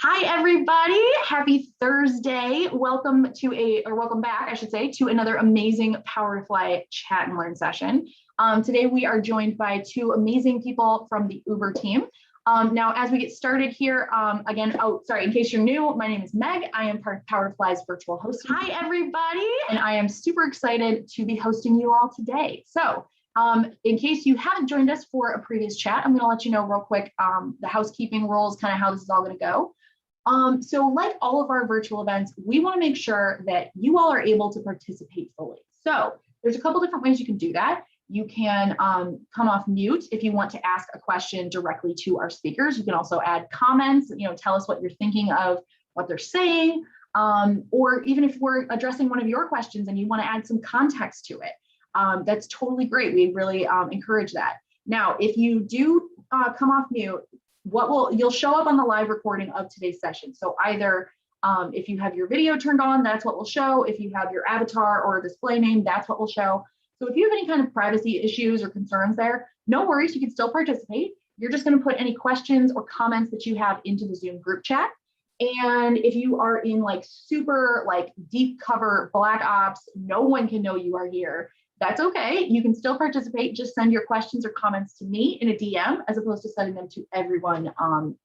Hi, everybody. Happy Thursday. Welcome back, I should say, to another amazing Power to Fly chat and learn session. Today, we are joined by two amazing people from the Uber team. Now, as we get started here, in case you're new, my name is Meg. I am part of Power to Fly's virtual host. Hi, everybody. And I am super excited to be hosting you all today. So, in case you haven't joined us for a previous chat, I'm going to let you know real quick the housekeeping rules, kind of how this is all going to go. So like all of our virtual events, we want to make sure that you all are able to participate fully. So there's a couple different ways you can do that. You can come off mute if you want to ask a question directly to our speakers. You can also add comments, tell us what you're thinking of what they're saying, or even if we're addressing one of your questions and you want to add some context to it, that's totally great. We really encourage that. Now, if you do come off mute, you'll show up on the live recording of today's session. So either if you have your video turned on, that's what will show. If you have your avatar or display name, that's what will show. So if you have any kind of privacy issues or concerns there, no worries, you can still participate. You're just going to put any questions or comments that you have into the Zoom group chat. And if you are in super deep cover black ops, no one can know you are here. That's okay. You can still participate. Just send your questions or comments to me in a DM as opposed to sending them to everyone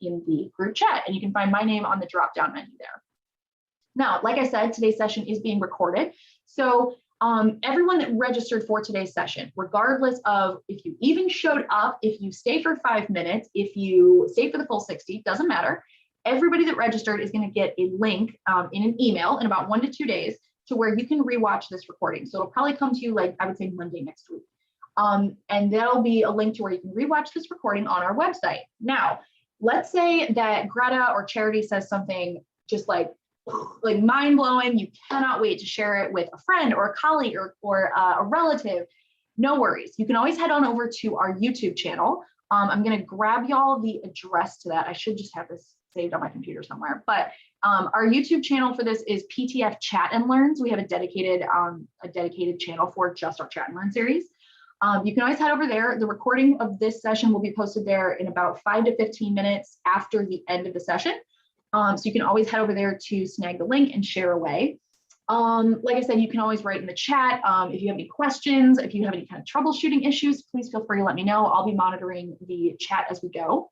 in the group chat. And you can find my name on the drop-down menu there. Now, like I said, today's session is being recorded. So everyone that registered for today's session, regardless of if you even showed up, if you stayed for 5 minutes, if you stayed for the full 60, doesn't matter. Everybody that registered is going to get a link in an email in about 1 to 2 days to where you can rewatch this recording. So it'll probably come to you I would say Monday next week. And there'll be a link to where you can rewatch this recording on our website. Now, let's say that Greta or Charity says something just like mind-blowing. You cannot wait to share it with a friend or a colleague or a relative. No worries. You can always head on over to our YouTube channel. I'm going to grab y'all the address to that. I should just have this saved on my computer somewhere, but our YouTube channel for this is PTF Chat and Learns. We have a dedicated channel for just our Chat and Learn series. You can always head over there. The recording of this session will be posted there in about 5 to 15 minutes after the end of the session. So you can always head over there to snag the link and share away. Like I said, you can always write in the chat. If you have any questions, if you have any kind of troubleshooting issues, please feel free to let me know. I'll be monitoring the chat as we go.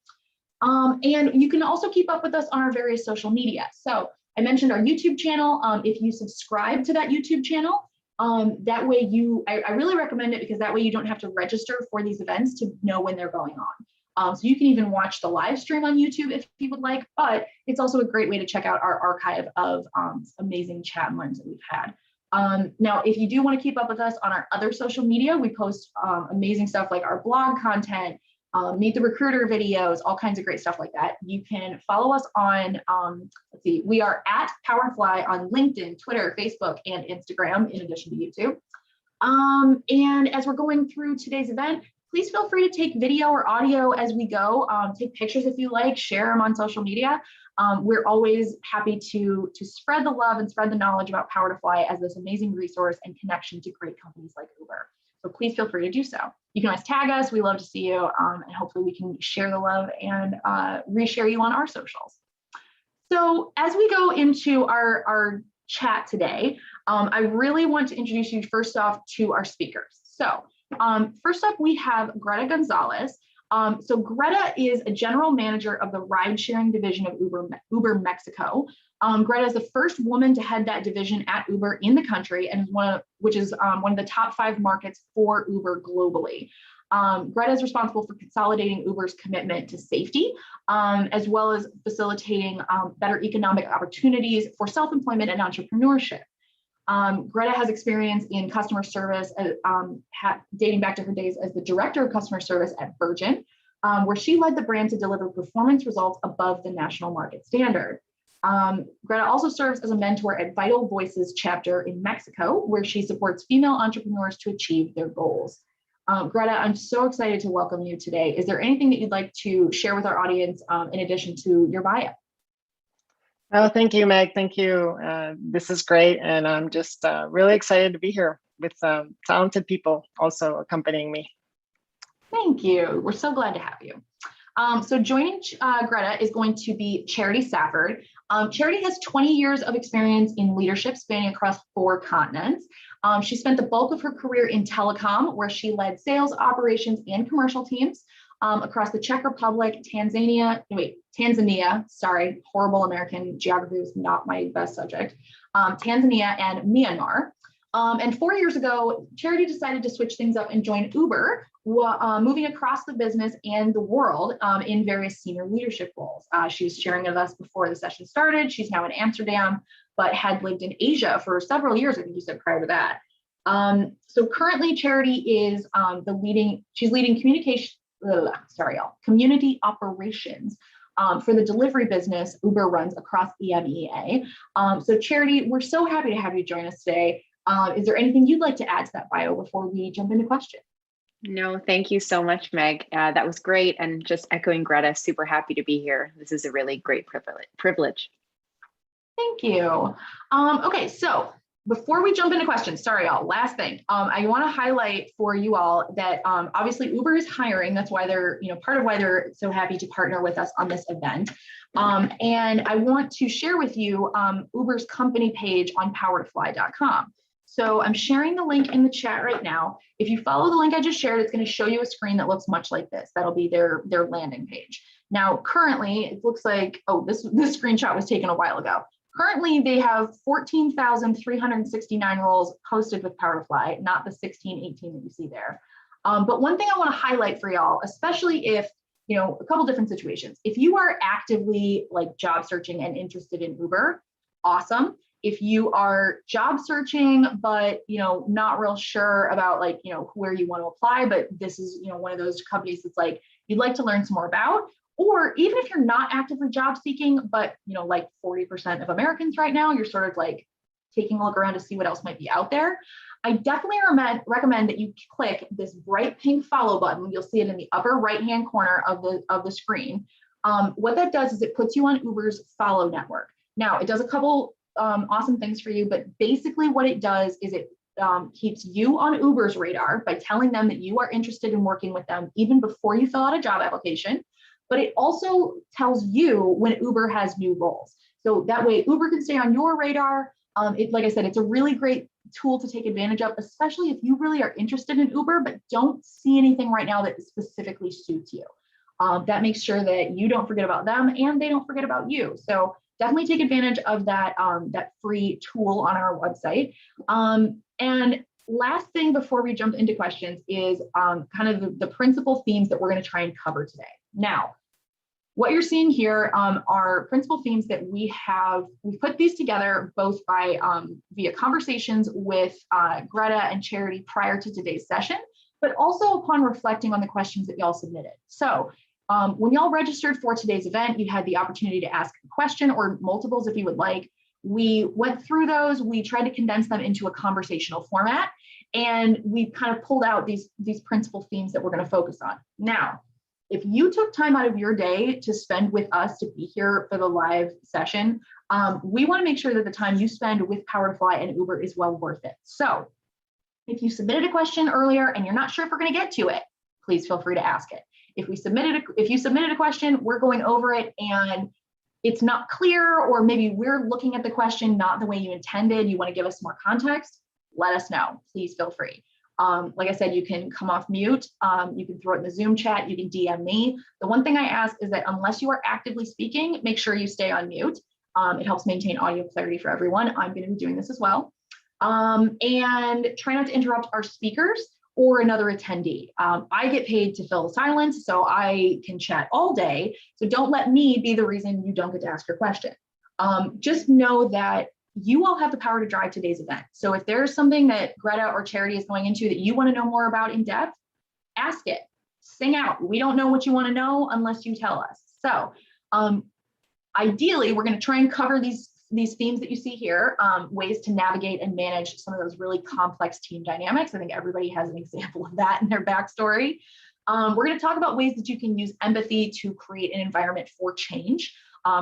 And you can also keep up with us on our various social media. So I mentioned our YouTube channel. If you subscribe to that YouTube channel, that way I really recommend it because that way you don't have to register for these events to know when they're going on. So you can even watch the live stream on YouTube if you would like, but it's also a great way to check out our archive of amazing chat and learns that we've had. Now, if you do want to keep up with us on our other social media, we post amazing stuff like our blog content, Meet the Recruiter videos, all kinds of great stuff like that. You can follow us on, we are at Powerfly on LinkedIn, Twitter, Facebook, and Instagram, in addition to YouTube. And as we're going through today's event, please feel free to take video or audio as we go. Take pictures if you like, share them on social media. We're always happy to spread the love and spread the knowledge about Power to Fly as this amazing resource and connection to great companies like Uber. So please feel free to do so. You can always tag us. We love to see you, and hopefully we can share the love and reshare you on our socials. So as we go into our chat today, I really want to introduce you first off to our speakers. So first up, we have Greta Gonzalez. So Greta is a general manager of the ride-sharing division of Uber Mexico. Greta is the first woman to head that division at Uber in the country, and which is one of the top 5 markets for Uber globally. Greta is responsible for consolidating Uber's commitment to safety, as well as facilitating better economic opportunities for self-employment and entrepreneurship. Greta has experience in customer service, dating back to her days as the director of customer service at Virgin, where she led the brand to deliver performance results above the national market standard. Greta also serves as a mentor at Vital Voices chapter in Mexico, where she supports female entrepreneurs to achieve their goals. Greta, I'm so excited to welcome you today. Is there anything that you'd like to share with our audience in addition to your bio? Oh, thank you, Meg. Thank you. This is great. And I'm just really excited to be here with talented people also accompanying me. Thank you. We're so glad to have you. So joining Greta is going to be Charity Safford. Charity has 20 years of experience in leadership spanning across 4 continents. She spent the bulk of her career in telecom, where she led sales, operations, and commercial teams across the Czech Republic, Tanzania, sorry, horrible American geography was not my best subject, Tanzania and Myanmar. And 4 years ago, Charity decided to switch things up and join Uber, moving across the business and the world in various senior leadership roles. She was sharing with us before the session started. She's now in Amsterdam, but had lived in Asia for several years, I think you said prior to that. So currently Charity is she's leading community operations for the delivery business Uber runs across EMEA. So Charity, we're so happy to have you join us today. Is there anything you'd like to add to that bio before we jump into questions? No, thank you so much, Meg. That was great. And just echoing Greta, super happy to be here. This is a really great privilege. Thank you. Okay, so before we jump into questions, sorry, y'all, last thing, I want to highlight for you all that obviously Uber is hiring. That's why they're, part of why they're so happy to partner with us on this event. And I want to share with you Uber's company page on powerfly.com. So I'm sharing the link in the chat right now. If you follow the link I just shared, it's going to show you a screen that looks much like this. That'll be their landing page. Now, currently, it looks like, this screenshot was taken a while ago. Currently, they have 14,369 roles posted with Powerfly, not the 1618 that you see there. But one thing I want to highlight for y'all, especially if, a couple different situations. If you are actively job searching and interested in Uber, awesome. If you are job searching, but not real sure about where you want to apply, but this is one of those companies that's you'd like to learn some more about, or even if you're not actively job seeking, but 40% of Americans right now, you're sort of taking a look around to see what else might be out there. I definitely recommend that you click this bright pink follow button. You'll see it in the upper right-hand corner of the screen. What that does is it puts you on Uber's follow network. Now, it does a couple awesome things for you, but basically what it does is it keeps you on Uber's radar by telling them that you are interested in working with them even before you fill out a job application, but it also tells you when Uber has new roles. So that way Uber can stay on your radar. Like I said, it's a really great tool to take advantage of, especially if you really are interested in Uber, but don't see anything right now that specifically suits you. That makes sure that you don't forget about them and they don't forget about you. So definitely take advantage of that, that free tool on our website. And last thing before we jump into questions is kind of the principal themes that we're going to try and cover today. Now, what you're seeing here are principal themes that we put these together both by via conversations with Greta and Charity prior to today's session, but also upon reflecting on the questions that y'all submitted. So when y'all registered for today's event, you had the opportunity to ask a question or multiples if you would like. We went through those, we tried to condense them into a conversational format, and we kind of pulled out these principal themes that we're going to focus on. Now, if you took time out of your day to spend with us to be here for the live session, we want to make sure that the time you spend with Powerfly and Uber is well worth it. So if you submitted a question earlier and you're not sure if we're going to get to it, please feel free to ask it. If you submitted a question, we're going over it and it's not clear, or maybe we're looking at the question not the way you intended, you want to give us more context, let us know. Please feel free. Like I said, you can come off mute, you can throw it in the Zoom chat, you can DM me. The one thing I ask is that unless you are actively speaking, make sure you stay on mute. It helps maintain audio clarity for everyone. I'm going to be doing this as well. And try not to interrupt our speakers or another attendee. I get paid to fill the silence, so I can chat all day. So don't let me be the reason you don't get to ask your question. Just know that you all have the power to drive today's event. So if there's something that Greta or Charity is going into that you want to know more about in depth, ask it, sing out. We don't know what you want to know unless you tell us. So ideally, we're going to try and cover these themes that you see here, ways to navigate and manage some of those really complex team dynamics. I think everybody has an example of that in their backstory. We're going to talk about ways that you can use empathy to create an environment for change,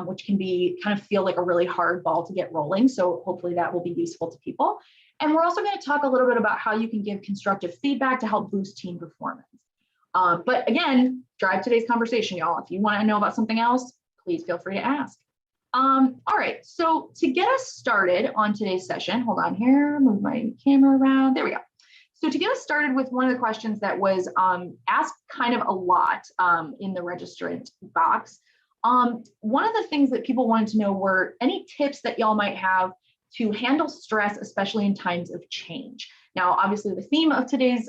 which can be kind of feel like a really hard ball to get rolling. So hopefully that will be useful to people. And we're also going to talk a little bit about how you can give constructive feedback to help boost team performance. But again, drive today's conversation, y'all. If you want to know about something else, please feel free to ask. All right, so to get us started on today's session, hold on here, move my camera around, there we go. So to get us started with one of the questions that was asked kind of a lot in the registrant box, one of the things that people wanted to know were any tips that y'all might have to handle stress, especially in times of change. Now, obviously the theme of today's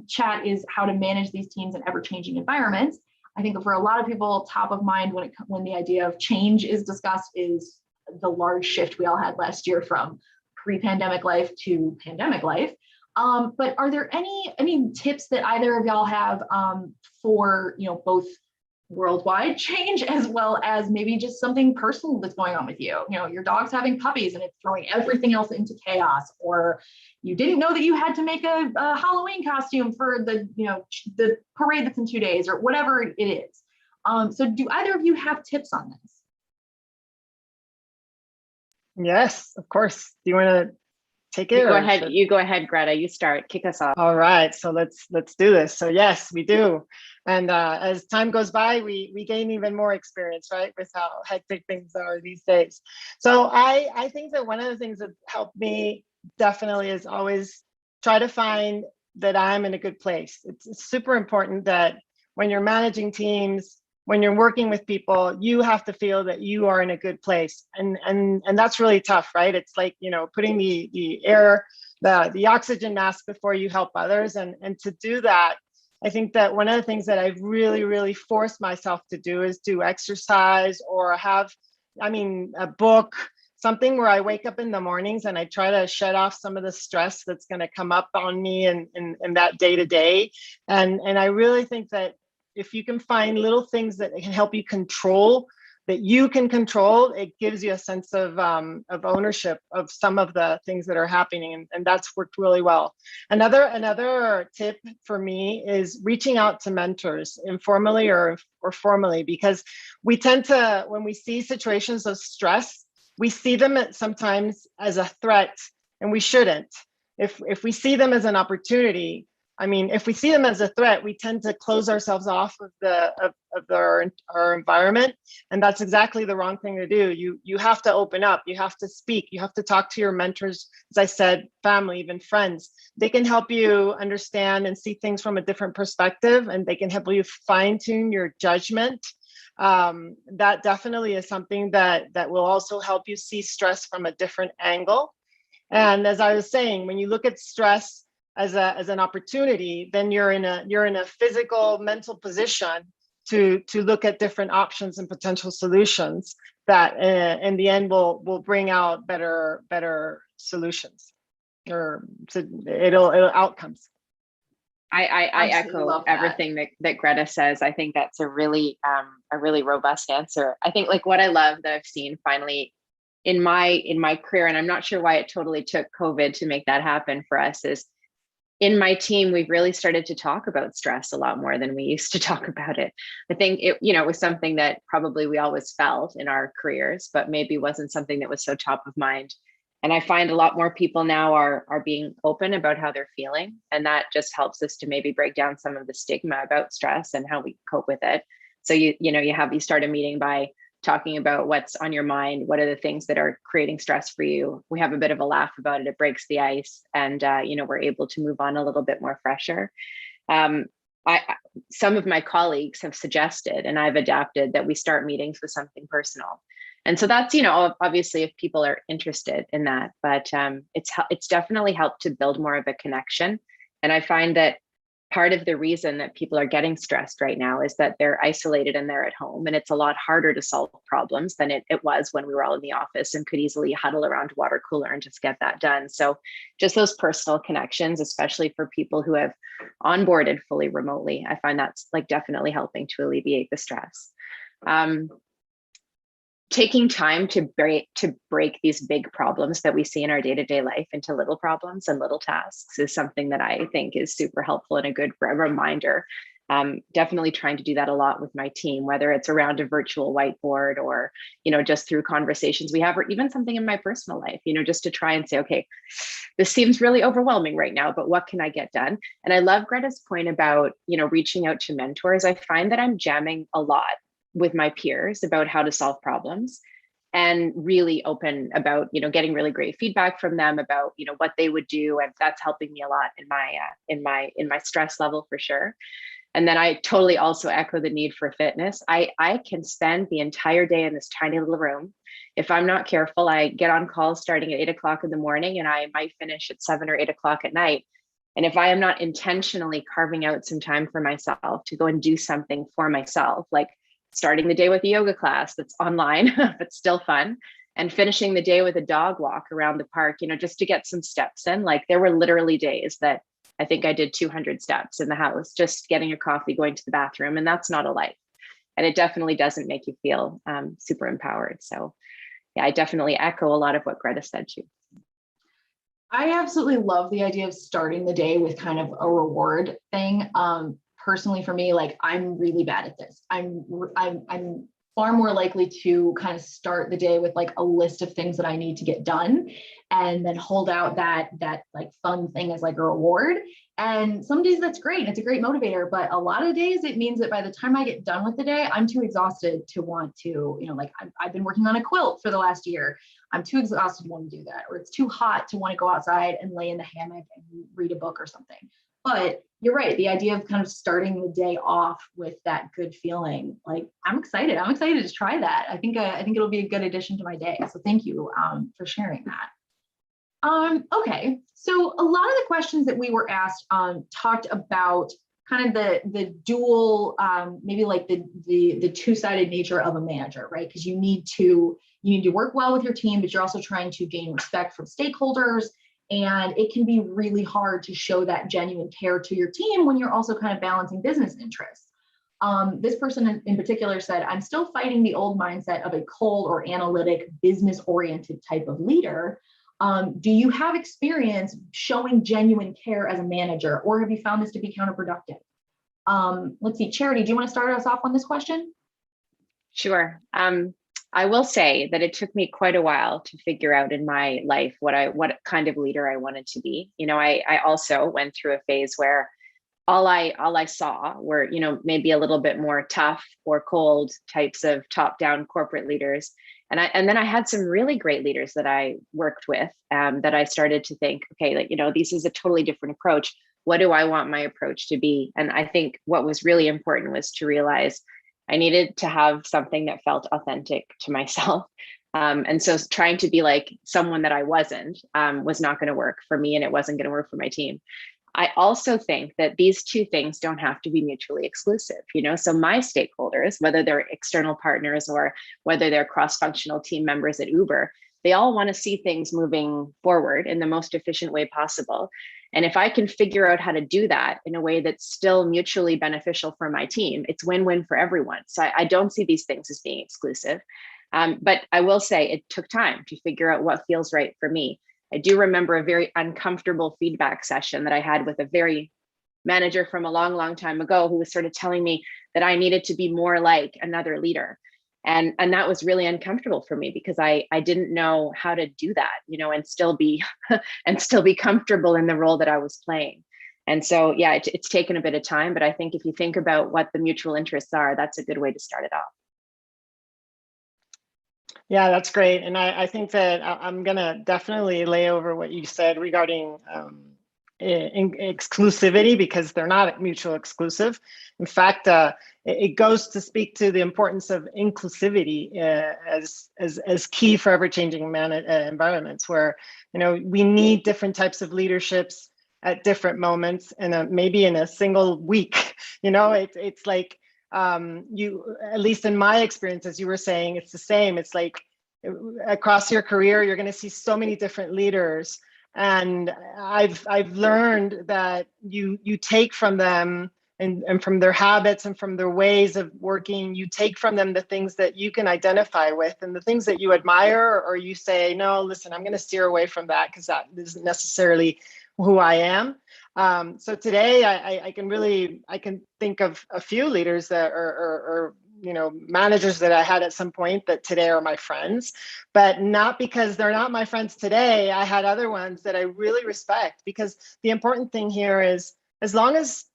chat is how to manage these teams in ever-changing environments. I think for a lot of people, top of mind when the idea of change is discussed is the large shift we all had last year from pre-pandemic life to pandemic life. But are there any tips that either of y'all have for both worldwide change as well as maybe just something personal that's going on with you? Your dog's having puppies and it's throwing everything else into chaos, or you didn't know that you had to make a Halloween costume for the parade that's in 2 days, or whatever it is. So do either of you have tips on this? Yes, of course. Do you want to take it? You go ahead, Greta. You start. Kick us off. All right. So let's do this. So yes, we do. And as time goes by, we gain even more experience, right, with how hectic things are these days. So I think that one of the things that helped me definitely is always try to find that I'm in a good place. It's super important that when you're managing teams, when you're working with people, you have to feel that you are in a good place. And that's really tough, right? It's like, putting the air, the oxygen mask before you help others. And to do that, I think that one of the things that I've really, really forced myself to do is do exercise or have, a book, something where I wake up in the mornings and I try to shut off some of the stress that's going to come up on me in that day to day. And I really think that if you can find little things that can help you control, that you can control, it gives you a sense of ownership of some of the things that are happening. And that's worked really well. Another tip for me is reaching out to mentors, informally or formally, because we tend to, when we see situations of stress, we see them sometimes as a threat, and we shouldn't. If we see them as an opportunity, if we see them as a threat, we tend to close ourselves off of our environment, and that's exactly the wrong thing to do. You have to open up. You have to speak. You have to talk to your mentors. As I said, family, even friends. They can help you understand and see things from a different perspective, and they can help you fine-tune your judgment. That definitely is something that will also help you see stress from a different angle. And as I was saying, when you look at stress as an opportunity, then you're in a physical, mental position to look at different options and potential solutions that in the end will bring out better solutions, or it'll outcomes. I echo everything that Greta says. I think that's a really robust answer. I think what I love that I've seen finally in my career, and I'm not sure why it totally took COVID to make that happen for us, is in my team, we've really started to talk about stress a lot more than we used to talk about it. I think it was something that probably we always felt in our careers, but maybe wasn't something that was so top of mind. And I find a lot more people now are being open about how they're feeling. And that just helps us to maybe break down some of the stigma about stress and how we cope with it. So you start a meeting by talking about what's on your mind, what are the things that are creating stress for you. We have a bit of a laugh about it. It breaks the ice, and we're able to move on a little bit more fresher. Some of my colleagues have suggested, and I've adapted, that we start meetings with something personal. And so that's, obviously if people are interested in that, but it's definitely helped to build more of a connection. And I find that part of the reason that people are getting stressed right now is that they're isolated and they're at home, and it's a lot harder to solve problems than it was when we were all in the office and could easily huddle around a water cooler and just get that done. So just those personal connections, especially for people who have onboarded fully remotely, I find that's definitely helping to alleviate the stress. Taking time to break these big problems that we see in our day-to-day life into little problems and little tasks is something that I think is super helpful and a good reminder Definitely trying to do that a lot with my team, whether it's around a virtual whiteboard or, just through conversations we have, or even something in my personal life, just to try and say, okay, this seems really overwhelming right now, but what can I get done? And I love Greta's point about, reaching out to mentors. I find that I'm jamming a lot with my peers about how to solve problems, and really open about, getting really great feedback from them about, what they would do. And that's helping me a lot in my stress level for sure. And then I totally also echo the need for fitness. I can spend the entire day in this tiny little room. If I'm not careful, I get on calls starting at 8 o'clock in the morning, and I might finish at 7 or 8 o'clock at night. And if I am not intentionally carving out some time for myself to go and do something for myself, like starting the day with a yoga class that's online, but still fun, and finishing the day with a dog walk around the park, just to get some steps in. Like, there were literally days that I think I did 200 steps in the house, just getting a coffee, going to the bathroom, and that's not a life. And it definitely doesn't make you feel super empowered. So yeah, I definitely echo a lot of what Greta said too. I absolutely love the idea of starting the day with kind of a reward thing. Personally for me, like, I'm really bad at this. I'm far more likely to kind of start the day with like a list of things that I need to get done, and then hold out that like fun thing as like a reward. And some days that's great. It's a great motivator, but a lot of days it means that by the time I get done with the day, I'm too exhausted to want to, like I've been working on a quilt for the last year. I'm too exhausted to want to do that, or it's too hot to want to go outside and lay in the hammock and read a book or something. But you're right. The idea of kind of starting the day off with that good feeling, like, I'm excited. I'm excited to try that. I think it'll be a good addition to my day. So thank you for sharing that. Okay. So a lot of the questions that we were asked talked about kind of the dual, maybe like the two-sided nature of a manager, right? Because you need to work well with your team, but you're also trying to gain respect from stakeholders. And it can be really hard to show that genuine care to your team when you're also kind of balancing business interests. This person in particular said, I'm still fighting the old mindset of a cold or analytic, business-oriented type of leader. Do you have experience showing genuine care as a manager, or have you found this to be counterproductive? Let's see, Charity, do you want to start us off on this question? Sure. I will say that it took me quite a while to figure out in my life what kind of leader I wanted to be. I also went through a phase where all I saw were, maybe a little bit more tough or cold types of top-down corporate leaders. And then I had some really great leaders that I worked with, that I started to think, okay, like, this is a totally different approach. What do I want my approach to be? And I think what was really important was to realize I needed to have something that felt authentic to myself. And so trying to be like someone that I wasn't was not going to work for me, and it wasn't going to work for my team. I also think that these two things don't have to be mutually exclusive, so my stakeholders, whether they're external partners or whether they're cross-functional team members at Uber, they all want to see things moving forward in the most efficient way possible. And if I can figure out how to do that in a way that's still mutually beneficial for my team, it's win-win for everyone. So I don't see these things as being exclusive. But I will say it took time to figure out what feels right for me. I do remember a very uncomfortable feedback session that I had with a very manager from a long, long time ago, who was sort of telling me that I needed to be more like another leader. And that was really uncomfortable for me, because I didn't know how to do that, and still be comfortable in the role that I was playing. And so, yeah, it's taken a bit of time, but I think if you think about what the mutual interests are, that's a good way to start it off. Yeah, that's great. And I think that I'm going to definitely lay over what you said regarding exclusivity, because they're not mutually exclusive. In fact, it goes to speak to the importance of inclusivity as key for ever-changing environments, where we need different types of leaderships at different moments, and maybe in a single week. It's like you, at least in my experience, as you were saying, it's the same. It's like across your career, you're going to see so many different leaders. And I've learned that you take from them and from their habits and from their ways of working, you take from them the things that you can identify with, and the things that you admire, or you say, no, listen, I'm going to steer away from that because that isn't necessarily who I am. So today I can think of a few leaders that are managers that I had at some point that today are my friends, but not because they're not my friends today. I had other ones that I really respect, because the important thing here is as long as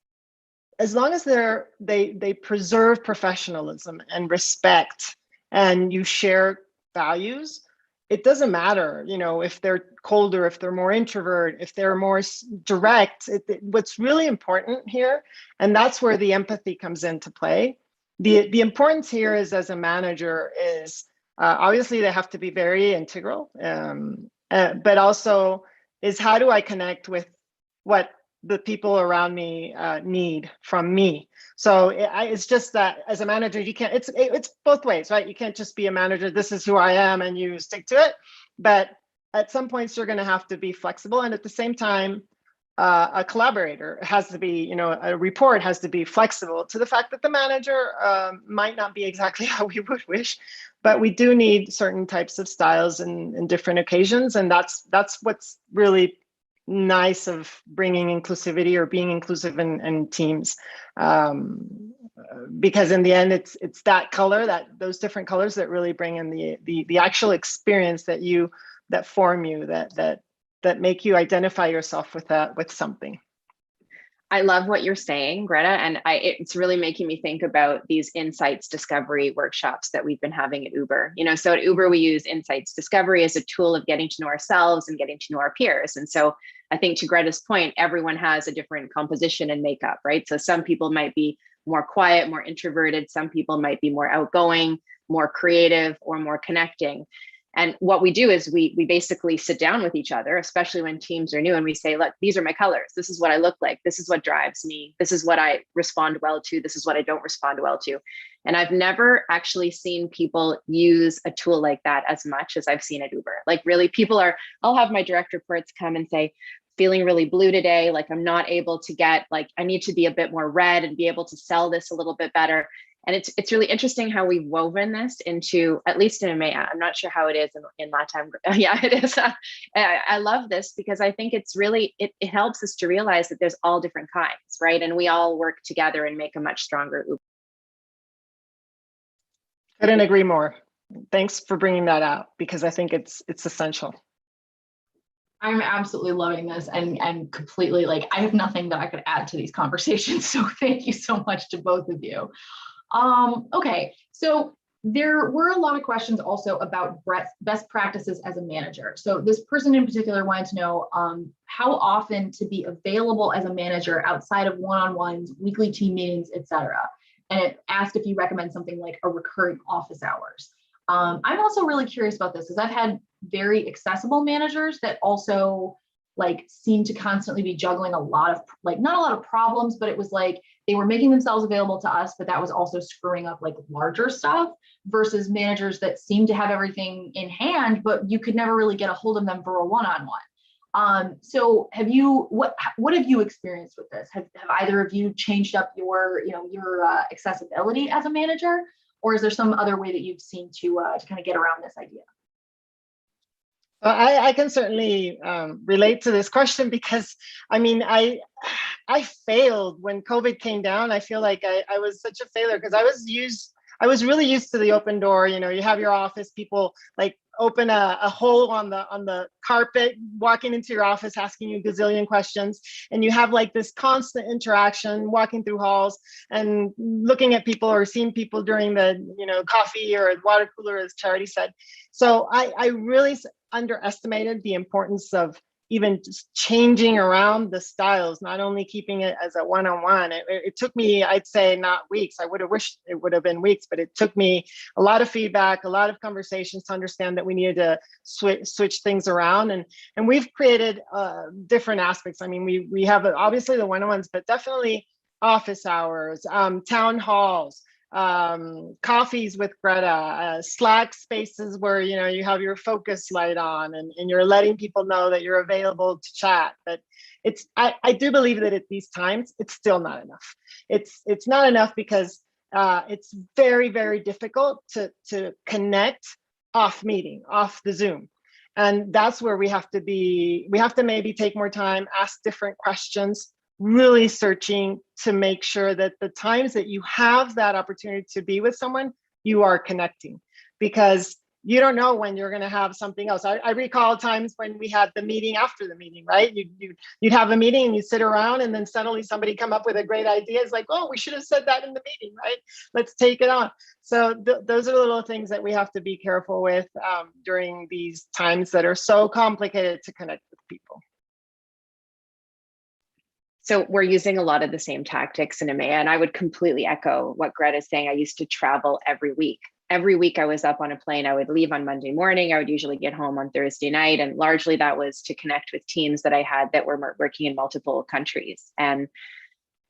they preserve professionalism and respect, and you share values, it doesn't matter, if they're colder, if they're more introvert, if they're more direct. What's really important here, and that's where the empathy comes into play. The importance here is, as a manager, is obviously they have to be very integral, but also is, how do I connect with what the people around me need from me? So it's just that as a manager, you can't, it's both ways, right? You can't just be a manager, this is who I am, and you stick to it. But at some points, you're going to have to be flexible. And at the same time, a collaborator has to be, a report has to be flexible to the fact that the manager might not be exactly how we would wish, but we do need certain types of styles in different occasions. And that's what's really nice of bringing inclusivity or being inclusive in teams, because in the end, it's that color, those different colors that really bring in the actual experience that form you, that make you identify yourself with something. I love what you're saying, Greta, and it's really making me think about these insights discovery workshops that we've been having at Uber. So at Uber, we use insights discovery as a tool of getting to know ourselves and getting to know our peers. And so I think, to Greta's point, everyone has a different composition and makeup, right? So some people might be more quiet, more introverted. Some people might be more outgoing, more creative, or more connecting. And what we do is we basically sit down with each other, especially when teams are new, and we say, look, these are my colors. This is what I look like. This is what drives me. This is what I respond well to. This is what I don't respond well to. And I've never actually seen people use a tool like that as much as I've seen at Uber. Like, really, I'll have my direct reports come and say, feeling really blue today. Like, I'm not able to I need to be a bit more red and be able to sell this a little bit better. And it's really interesting how we've woven this into, at least in EMEA. I'm not sure how it is in LATAM. Yeah, it is. I love this because I think it's really, it helps us to realize that there's all different kinds, right? And we all work together and make a much stronger Uber. Couldn't agree more. Thanks for bringing that out, because I think it's essential. I'm absolutely loving this and completely, I have nothing that I could add to these conversations. So thank you so much to both of you. Okay, so there were a lot of questions also about best practices as a manager. So this person in particular wanted to know how often to be available as a manager outside of one-on-ones, weekly team meetings, etc. And it asked if you recommend something like a recurring office hours. I'm also really curious about this, because I've had very accessible managers that also seem to constantly be juggling a lot of not a lot of problems, but it was they were making themselves available to us, but that was also screwing up larger stuff, versus managers that seem to have everything in hand, but you could never really get a hold of them for a one-on-one. So what have you experienced with this? Have either of you changed up your accessibility as a manager, or is there some other way that you've seen to kind of get around this idea? I can certainly relate to this question, because I failed when COVID came down. I feel like I was such a failure, because I was really used to the open door. You have your office, people open a hole on the carpet, walking into your office, asking you a gazillion questions. And you have this constant interaction, walking through halls and looking at people or seeing people during the, coffee or water cooler, as Charity said. So I really underestimated the importance of even just changing around the styles, not only keeping it as a one-on-one. It took me, I'd say, not weeks. I would have wished it would have been weeks, but it took me a lot of feedback, a lot of conversations to understand that we needed to switch things around. And we've created different aspects. We have obviously the one-on-ones, but definitely office hours, town halls, coffees with Greta, Slack spaces where you have your focus light on and you're letting people know that you're available to chat. But I do believe that at these times it's still not enough. It's not enough because it's very, very difficult to connect off the Zoom. And that's where we have to maybe take more time, ask different questions, really searching to make sure that the times that you have that opportunity to be with someone, you are connecting, because you don't know when you're going to have something else. I recall times when we had the meeting after the meeting, right? You'd have a meeting and you sit around, and then suddenly somebody come up with a great idea. It's like, oh, we should have said that in the meeting, right? Let's take it on. So those are the little things that we have to be careful with during these times that are so complicated to connect with people. So we're using a lot of the same tactics in EMEA, and I would completely echo what Greta is saying. I used to travel every week. Every week I was up on a plane. I would leave on Monday morning. I would usually get home on Thursday night. And largely that was to connect with teams that I had that were working in multiple countries. And,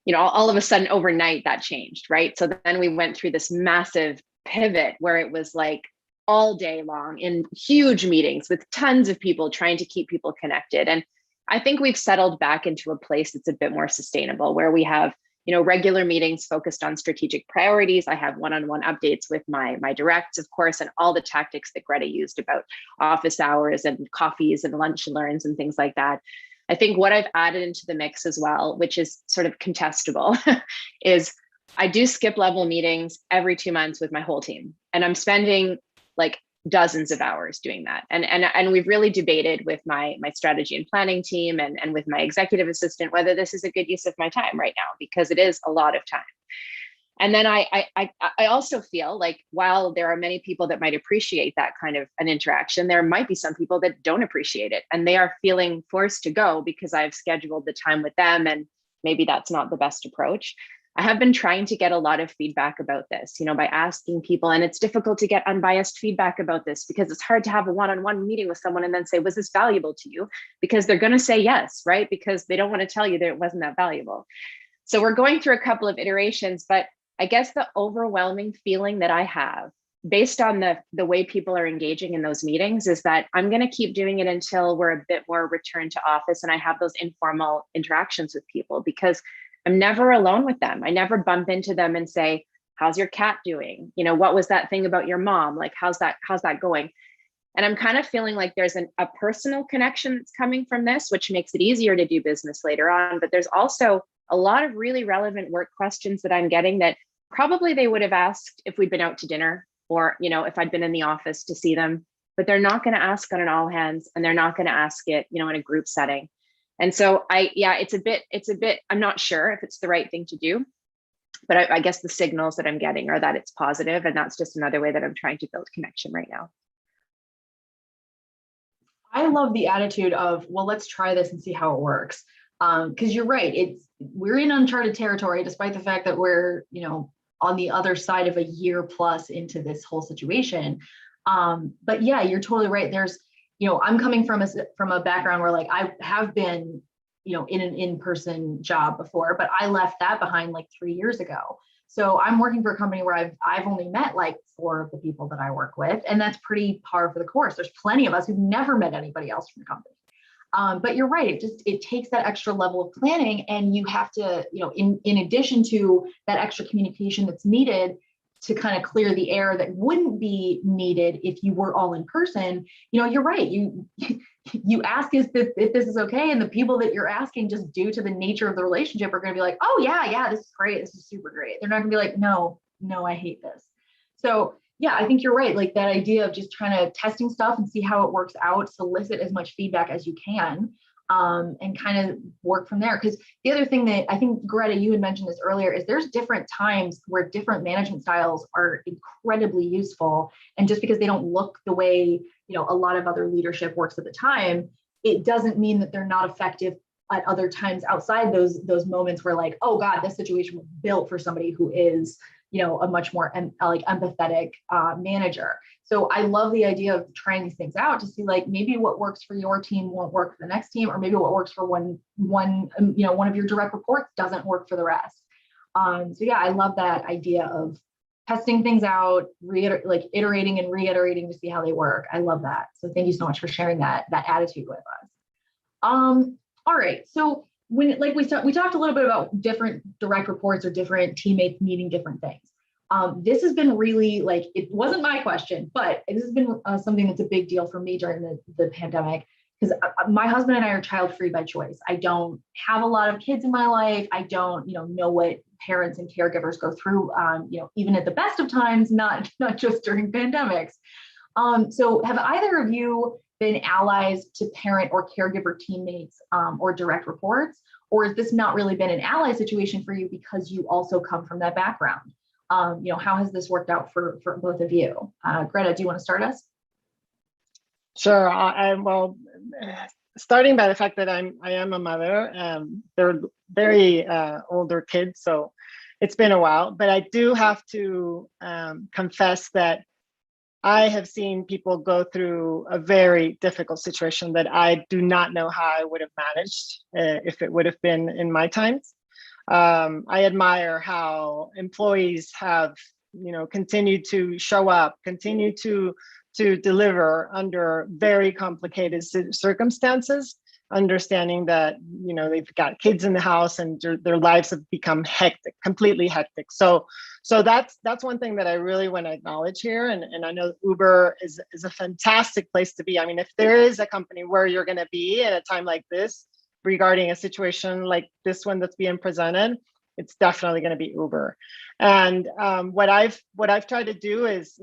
you know, all of a sudden overnight that changed, right? So then we went through this massive pivot where it was like all day long in huge meetings with tons of people trying to keep people connected. And I think we've settled back into a place that's a bit more sustainable, where we have, you know, regular meetings focused on strategic priorities. I have one-on-one updates with my directs, of course, and all the tactics that Greta used about office hours and coffees and lunch and learns and things like that. I think what I've added into the mix as well, which is sort of contestable, is I do skip level meetings every 2 months with my whole team. And I'm spending like dozens of hours doing that. And we've really debated with my strategy and planning team and with my executive assistant whether this is a good use of my time right now, because it is a lot of time. And then I also feel like while there are many people that might appreciate that kind of an interaction, there might be some people that don't appreciate it, and they are feeling forced to go because I've scheduled the time with them, and maybe that's not the best approach. I have been trying to get a lot of feedback about this, you know, by asking people, and it's difficult to get unbiased feedback about this because it's hard to have a one-on-one meeting with someone and then say, was this valuable to you? Because they're going to say yes, right? Because they don't want to tell you that it wasn't that valuable. So we're going through a couple of iterations, but I guess the overwhelming feeling that I have based on the way people are engaging in those meetings is that I'm going to keep doing it until we're a bit more return to office and I have those informal interactions with people, because I'm never alone with them. I never bump into them and say, how's your cat doing? You know, what was that thing about your mom? Like, how's that going? And I'm kind of feeling like there's a personal connection that's coming from this, which makes it easier to do business later on. But there's also a lot of really relevant work questions that I'm getting that probably they would have asked if we'd been out to dinner, or, you know, if I'd been in the office to see them, but they're not going to ask on an all hands, and they're not going to ask it, you know, in a group setting. And so it's a bit, I'm not sure if it's the right thing to do, but I guess the signals that I'm getting are that it's positive, and that's just another way that I'm trying to build connection right now. I love the attitude of, well, let's try this and see how it works. Because you're right, we're in uncharted territory, despite the fact that we're, you know, on the other side of a year plus into this whole situation. But yeah, you're totally right. There's, you know, I'm coming from a background where, like, I have been, you know, in an in-person job before, but I left that behind like 3 years ago. So I'm working for a company where I've only met like 4 of the people that I work with, and that's pretty par for the course. There's plenty of us who've never met anybody else from the company. But you're right, it takes that extra level of planning, and you have to, you know, in addition to that extra communication that's needed to kind of clear the air that wouldn't be needed if you were all in person. You know, you're right. You ask if this is okay, and the people that you're asking, just due to the nature of the relationship, are going to be like, oh yeah, this is great, this is super great. They're not going to be like, no, I hate this. So yeah, I think you're right. Like that idea of just trying to testing stuff and see how it works out, solicit as much feedback as you can, and kind of work from there. Because the other thing that I think, Greta, you had mentioned this earlier, is there's different times where different management styles are incredibly useful. And just because they don't look the way, you know, a lot of other leadership works at the time, it doesn't mean that they're not effective at other times outside those moments where, like, oh God, this situation was built for somebody who is, you know, a much more like empathetic manager. So I love the idea of trying these things out to see, like, maybe what works for your team won't work for the next team, or maybe what works for one of your direct reports doesn't work for the rest. So yeah, I love that idea of testing things out, iterating and reiterating to see how they work. I love that. So thank you so much for sharing that attitude with us. All right, so when, like we talked a little bit about different direct reports or different teammates needing different things. This has been really like, it wasn't my question, but this has been something that's a big deal for me during the pandemic, because my husband and I are child-free by choice. I don't have a lot of kids in my life. I don't, know what parents and caregivers go through, even at the best of times, not just during pandemics. So have either of you been allies to parent or caregiver teammates or direct reports? Or has this not really been an ally situation for you because you also come from that background? How has this worked out for both of you? Greta, do you want to start us? Sure. Well, starting by the fact that I am a mother. They're very older kids, so it's been a while. But I do have to confess that I have seen people go through a very difficult situation that I do not know how I would have managed if it would have been in my times. I admire how employees have, continued to show up, continue to deliver under very complicated circumstances, understanding that, they've got kids in the house and their lives have become hectic, completely hectic. So that's one thing that I really want to acknowledge here. And I know Uber is a fantastic place to be. I mean, if there is a company where you're going to be at a time like this, regarding a situation like this one that's being presented, it's definitely going to be Uber. And what I've tried to do is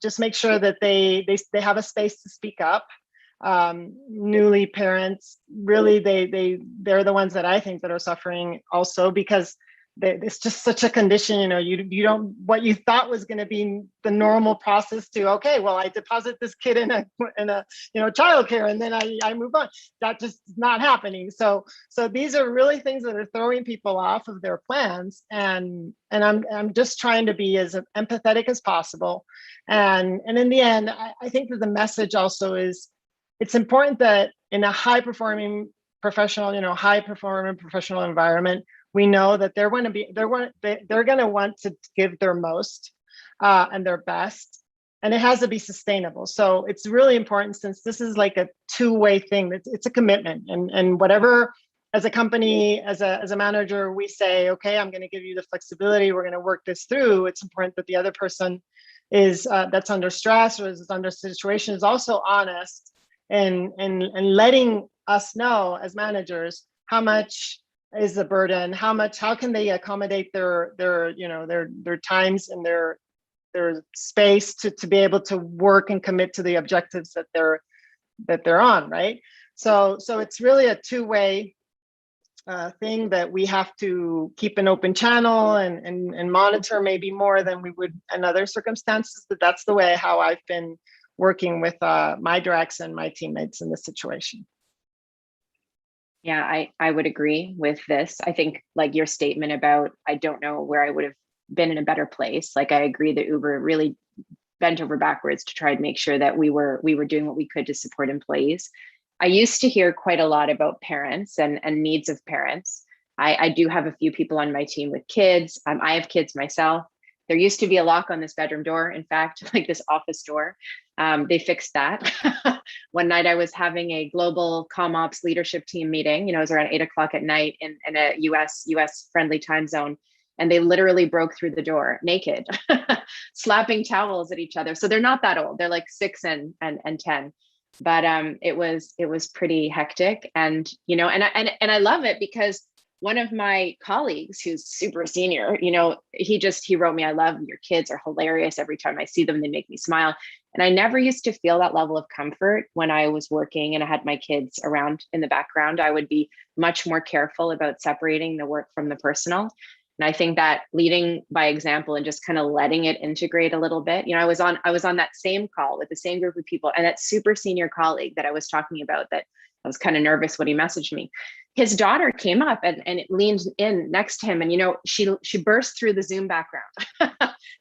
just make sure that they have a space to speak up. Newly parents, really, they're the ones that I think that are suffering also, because it's just such a condition. You don't, what you thought was going to be the normal process to, okay, well, I deposit this kid in a childcare and then I move on. That just is not happening. So these are really things that are throwing people off of their plans, and I'm just trying to be as empathetic as possible. And in the end, I think that the message also is, it's important that in a high performing professional environment, we know that they're going to want to give their most and their best, and it has to be sustainable. So it's really important, since this is like a two-way thing. It's a commitment, and whatever, as a company, as a manager, we say, okay, I'm going to give you the flexibility. We're going to work this through. It's important that the other person is that's under stress or is under situation is also honest and letting us know as managers how much is the burden, how can they accommodate their times and their space to be able to work and commit to the objectives that they're on, right? So it's really a two-way thing that we have to keep an open channel and monitor, maybe more than we would in other circumstances. But that's the way how I've been working with my directs and my teammates in this situation. Yeah, I would agree with this. I think like your statement about, I don't know where I would have been in a better place. Like, I agree that Uber really bent over backwards to try and make sure that we were doing what we could to support employees. I used to hear quite a lot about parents and needs of parents. I do have a few people on my team with kids. I have kids myself. There used to be a lock on this bedroom door. In fact, like this office door, they fixed that. One night I was having a global ComOps leadership team meeting. It was around 8 o'clock at night in a US friendly time zone. And they literally broke through the door naked, slapping towels at each other. So they're not that old. They're like 6 and 10. But it was pretty hectic. And, and I love it because one of my colleagues who's super senior, he wrote me, "I love your kids are hilarious. Every time I see them, they make me smile." And I never used to feel that level of comfort when I was working and I had my kids around in the background. I would be much more careful about separating the work from the personal. And I think that leading by example and just kind of letting it integrate a little bit. I was on that same call with the same group of people, and that super senior colleague that I was talking about, that I was kind of nervous when he messaged me. His daughter came up and it leaned in next to him, and she burst through the Zoom background.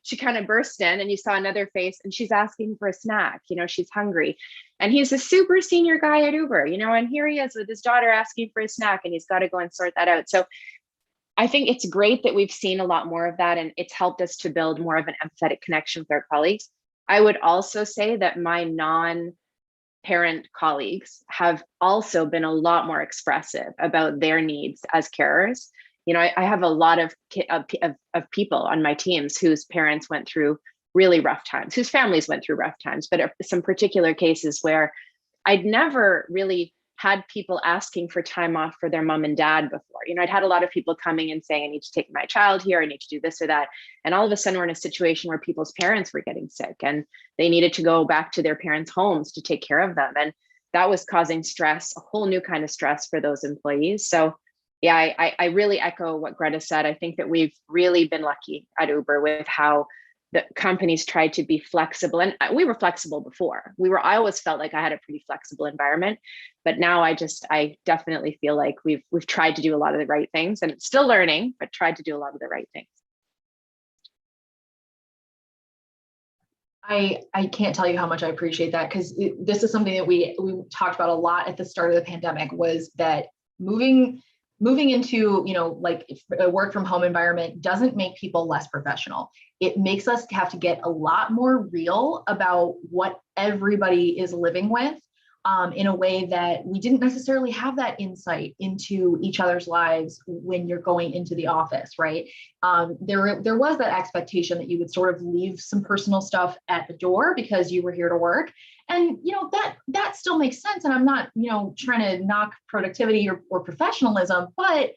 She kind of burst in, and you saw another face, and she's asking for a snack. She's hungry, and he's a super senior guy at Uber. And here he is with his daughter asking for a snack, and he's got to go and sort that out. So I think it's great that we've seen a lot more of that, and it's helped us to build more of an empathetic connection with our colleagues. I would also say that my non-parent colleagues have also been a lot more expressive about their needs as carers. I have a lot of people on my teams whose parents went through really rough times, whose families went through rough times, but some particular cases where I'd never really had people asking for time off for their mom and dad before. I'd had a lot of people coming and saying, I need to take my child here, I need to do this or that. And all of a sudden we're in a situation where people's parents were getting sick and they needed to go back to their parents' homes to take care of them. And that was causing stress, a whole new kind of stress for those employees. So yeah, I really echo what Greta said. I think that we've really been lucky at Uber with how the companies tried to be flexible, and we were flexible before. I always felt like I had a pretty flexible environment, but now I definitely feel like we've tried to do a lot of the right things, and it's still learning, but tried to do a lot of the right things. I can't tell you how much I appreciate that, because this is something that we talked about a lot at the start of the pandemic, was that moving into, like a work from home environment doesn't make people less professional. It makes us have to get a lot more real about what everybody is living with, in a way that we didn't necessarily have that insight into each other's lives when you're going into the office, right? There was that expectation that you would sort of leave some personal stuff at the door because you were here to work. And, that still makes sense. And I'm not, trying to knock productivity or professionalism, but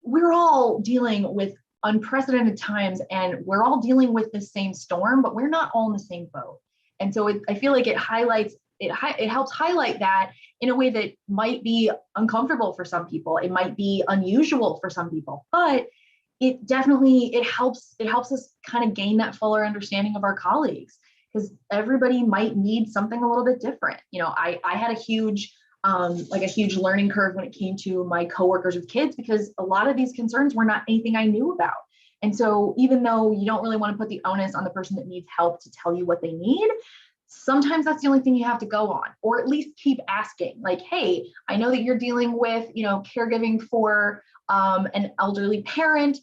we're all dealing with unprecedented times and we're all dealing with the same storm, but we're not all in the same boat. And so I feel like it helps highlight that in a way that might be uncomfortable for some people. It might be unusual for some people, but it helps us kind of gain that fuller understanding of our colleagues, because everybody might need something a little bit different. I had a huge learning curve when it came to my coworkers with kids, because a lot of these concerns were not anything I knew about. And so even though you don't really want to put the onus on the person that needs help to tell you what they need, sometimes that's the only thing you have to go on, or at least keep asking, like, hey, I know that you're dealing with, caregiving for an elderly parent.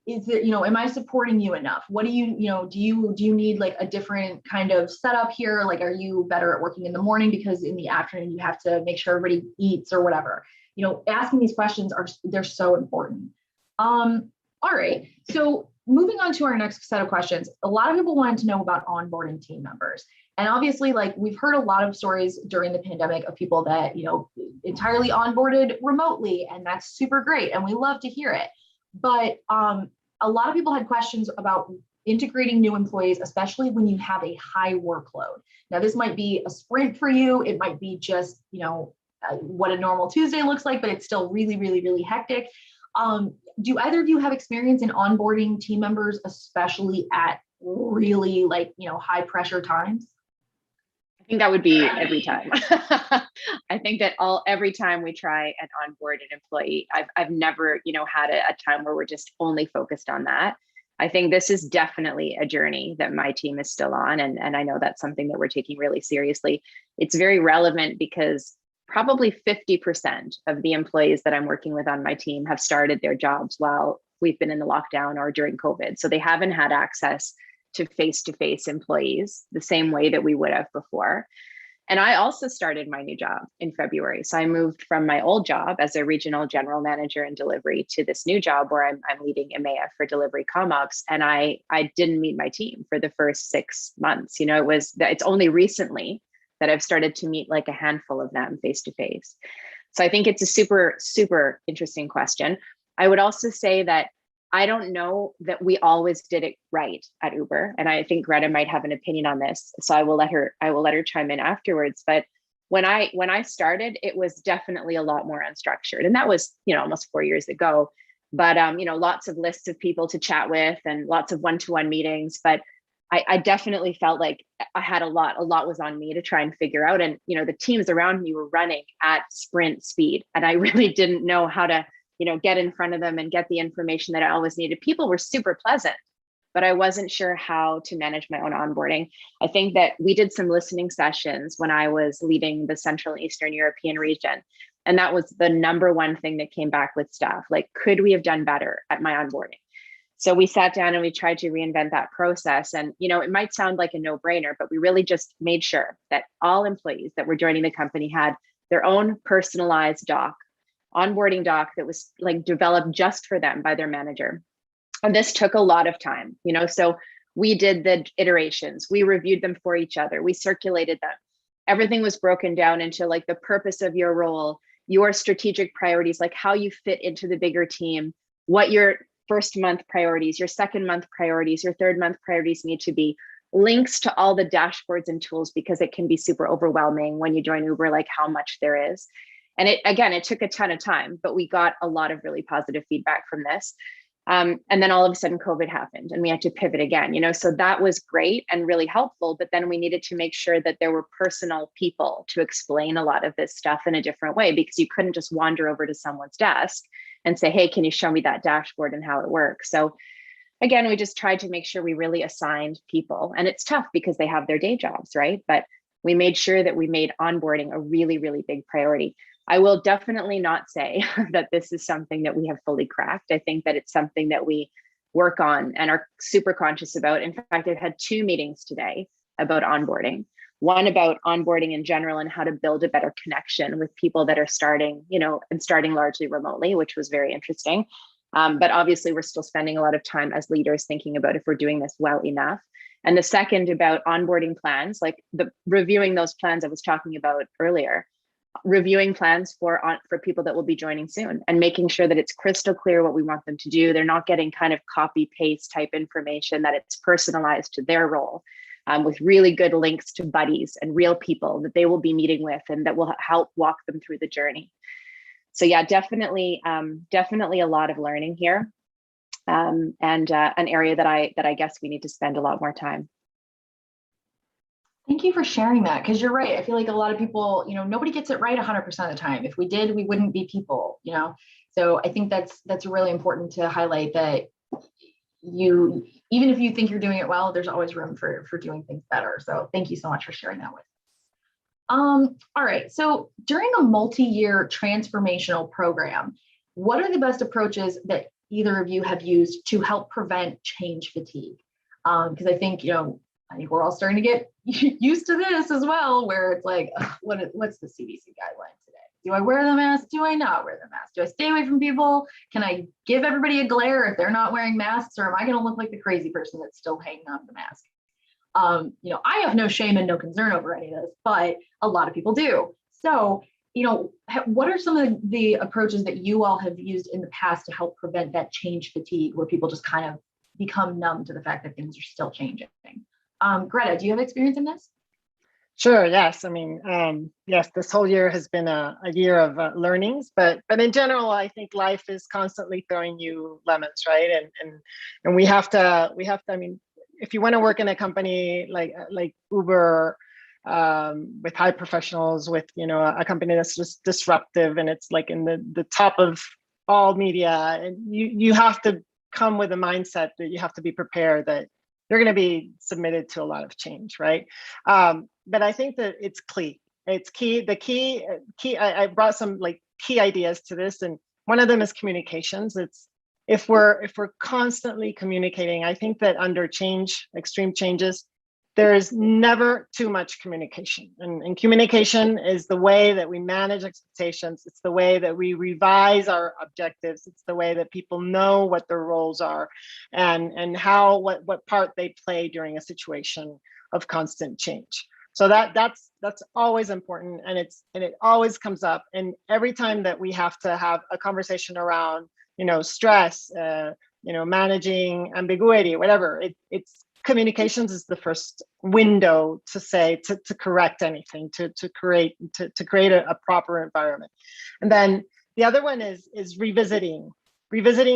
Is it, am I supporting you enough? What do you, do you need like a different kind of setup here? Like, are you better at working in the morning because in the afternoon you have to make sure everybody eats or whatever? Asking these questions they're so important. All right. So moving on to our next set of questions, a lot of people wanted to know about onboarding team members. And obviously, like, we've heard a lot of stories during the pandemic of people that, entirely onboarded remotely, and that's super great. And we love to hear it. But a lot of people had questions about integrating new employees, especially when you have a high workload. Now, this might be a sprint for you. It might be just, what a normal Tuesday looks like, but it's still really, really, really hectic. Do either of you have experience in onboarding team members, especially at really high pressure times? I think that would be every time. I think that every time we try and onboard an employee, I've never, had a time where we're just only focused on that. I think this is definitely a journey that my team is still on. And I know that's something that we're taking really seriously. It's very relevant because probably 50% of the employees that I'm working with on my team have started their jobs while we've been in the lockdown or during COVID. So they haven't had access to face-to-face employees the same way that we would have before. And I also started my new job in February. So I moved from my old job as a regional general manager in delivery to this new job where I'm leading EMEA for delivery comm-ops. And I didn't meet my team for the first 6 months. It's only recently that I've started to meet like a handful of them face-to-face. So I think it's a super, super interesting question. I would also say that I don't know that we always did it right at Uber. And I think Greta might have an opinion on this. So I will let her chime in afterwards. But when I started, it was definitely a lot more unstructured. And that was, almost 4 years ago. But lots of lists of people to chat with and lots of one-to-one meetings. But I definitely felt like I had a lot was on me to try and figure out. And, the teams around me were running at sprint speed. And I really didn't know how to get in front of them and get the information that I always needed. People were super pleasant, but I wasn't sure how to manage my own onboarding. I think that we did some listening sessions when I was leading the Central and Eastern European region. And that was the number one thing that came back with staff. Like, could we have done better at my onboarding? So we sat down and we tried to reinvent that process. And, it might sound like a no-brainer, but we really just made sure that all employees that were joining the company had their own personalized doc onboarding doc that was like developed just for them by their manager. And this took a lot of time, so we did the iterations, we reviewed them for each other, we circulated them. Everything was broken down into like the purpose of your role, your strategic priorities, like how you fit into the bigger team, what your first month priorities, your second month priorities, your third month priorities need to be, links to all the dashboards and tools, because it can be super overwhelming when you join Uber, like how much there is. And it took a ton of time, but we got a lot of really positive feedback from this. And then all of a sudden COVID happened and we had to pivot again, so that was great and really helpful. But then we needed to make sure that there were personal people to explain a lot of this stuff in a different way, because you couldn't just wander over to someone's desk and say, hey, can you show me that dashboard and how it works? So again, we just tried to make sure we really assigned people, and it's tough because they have their day jobs, right? But we made sure that we made onboarding a really, really big priority. I will definitely not say that this is something that we have fully cracked. I think that it's something that we work on and are super conscious about. In fact, I've had 2 meetings today about onboarding. One about onboarding in general and how to build a better connection with people that are starting, and starting largely remotely, which was very interesting. But obviously we're still spending a lot of time as leaders thinking about if we're doing this well enough. And the second about onboarding plans, like reviewing those plans I was talking about earlier, reviewing plans for people that will be joining soon and making sure that it's crystal clear what we want them to do. They're not getting kind of copy paste type information, that it's personalized to their role, with really good links to buddies and real people that they will be meeting with and that will help walk them through the journey. So yeah, definitely a lot of learning here, and an area that I guess we need to spend a lot more time. Thank you for sharing that, because you're right. I feel like a lot of people, nobody gets it right 100% of the time. If we did, we wouldn't be people, So I think that's really important to highlight, that even if you think you're doing it well, there's always room for doing things better. So thank you so much for sharing that with us. All right. So during a multi-year transformational program, what are the best approaches that either of you have used to help prevent change fatigue? Because I think we're all starting to get used to this as well, where it's like, what's the CDC guideline today? Do I wear the mask? Do I not wear the mask? Do I stay away from people? Can I give everybody a glare if they're not wearing masks? Or am I going to look like the crazy person that's still hanging on to the mask? I have no shame and no concern over any of this, but a lot of people do. So, what are some of the approaches that you all have used in the past to help prevent that change fatigue, where people just kind of become numb to the fact that things are still changing? Greta, do you have experience in this? Sure. Yes. I mean, yes, this whole year has been a year of learnings, but in general, I think life is constantly throwing you lemons, right? And we have to. I mean, if you want to work in a company like Uber, with high professionals, with a company that's just disruptive and it's like in the top of all media, and you have to come with a mindset that you have to be prepared that you're going to be submitted to a lot of change, right? But I think that it's key. It's key. The key. I brought some key ideas to this, and one of them is communications. It's if we're constantly communicating, I think that under extreme changes, there is never too much communication. And communication is the way that we manage expectations. It's the way that we revise our objectives. It's the way that people know what their roles are and what part they play during a situation of constant change. So that's always important, and it always comes up. And every time that we have to have a conversation around stress, managing ambiguity, whatever, it's communications is the first window to correct anything, to create a proper environment. And then the other one is revisiting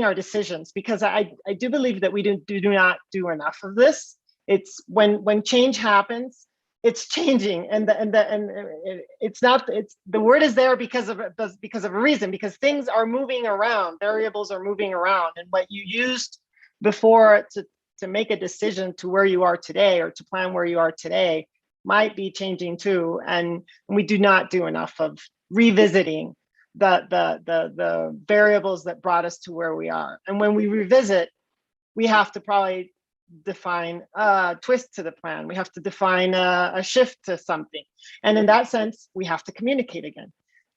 our decisions, because I do believe that we do not do enough of this. It's when change happens, it's changing, and it's not. It's the word is there because of a reason, because things are moving around, variables are moving around, and what you used before to make a decision to where you are today or to plan where you are today might be changing too. And we do not do enough of revisiting the variables that brought us to where we are. And when we revisit, we have to probably define a twist to the plan. We have to define a shift to something. And in that sense, we have to communicate again.